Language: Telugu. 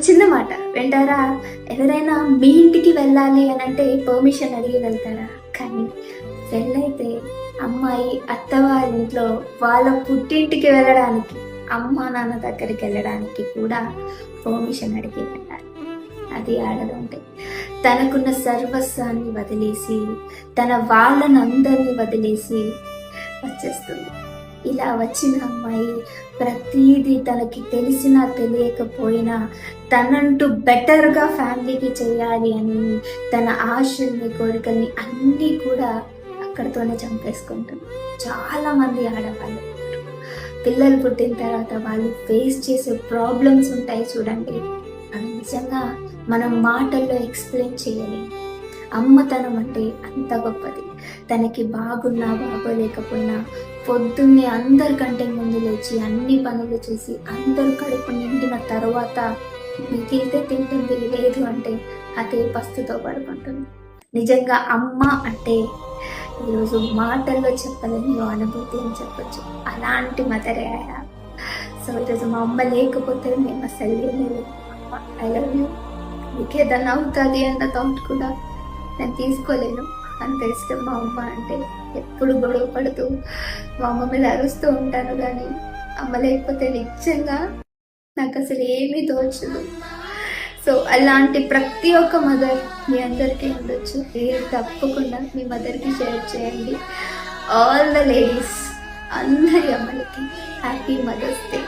చిన్న మాట వింటారా? ఎవరైనా మీ ఇంటికి వెళ్ళాలి అని అంటే పర్మిషన్ అడిగి వెళ్తారా? కానీ పెళ్ళైతే అమ్మాయి అత్తవారి ఇంట్లో వాళ్ళ పుట్టింటికి వెళ్ళడానికి, అమ్మ నాన్న దగ్గరికి వెళ్ళడానికి కూడా పర్మిషన్ అడిగి వెళ్ళాలి. అది ఆడదంటే తనకున్న సర్వస్వాన్ని వదిలేసి, తన వాళ్ళని అందరినీ వదిలేసి వచ్చేస్తుంది. ఇలా వచ్చిన అమ్మాయి ప్రతిదీ తనకి తెలిసినా తెలియకపోయినా తనంటూ బెటర్గా ఫ్యామిలీకి చేయాలి అని తన ఆశల్ని, కోరికల్ని అన్నీ కూడా అక్కడితోనే చంపేసుకుంటుంది. చాలామంది ఆడవాళ్ళు పిల్లలు పుట్టిన తర్వాత వాళ్ళు ఫేస్ చేసే ప్రాబ్లమ్స్ ఉంటాయి చూడండి, అవి నిజంగా మనం మాటల్లో ఎక్స్ప్లెయిన్ చేయలేము. అమ్మతనం అంటే అంత గొప్పది. తనకి బాగున్నా బాగోలేకపోయినా పొద్దున్నే అందరికంటే ముందు లేచి అన్ని పనులు చేసి అందరూ కడుపు నిండిన తర్వాత మిగిలితే తింటుంది, లేదు అంటే అదే పస్తుతో పడుకుంటుంది. నిజంగా అమ్మ అంటే ఈరోజు మాటల్లో చెప్పలేని అనుభూతి అని చెప్పచ్చు. అలాంటి మదరే ఆయన. సో ఈరోజు మా అమ్మ లేకపోతే మేము అసలు లేదు. అమ్మ ఐ లవ్ యూ, నీకేదన్నా అవుతుంది అన్న థాట్ కూడా నేను తీసుకోలేను. అంత ఇష్టం మా అమ్మ అంటే. ఎప్పుడు గొడవ పడుతూ మా అమ్మ మీద అరుస్తూ ఉంటాను, కానీ అమ్మ లేకపోతే నిజంగా నాకు అసలు ఏమీ తోచదు. సో అలాంటి ప్రతి ఒక్క మదర్ మీ అందరికీ ఉండొచ్చు. మీరు తప్పకుండా మీ మదర్కి షేర్ చేయండి. ఆల్ ద లేడీస్, అందరి అమ్మలకి హ్యాపీ మదర్స్ డే.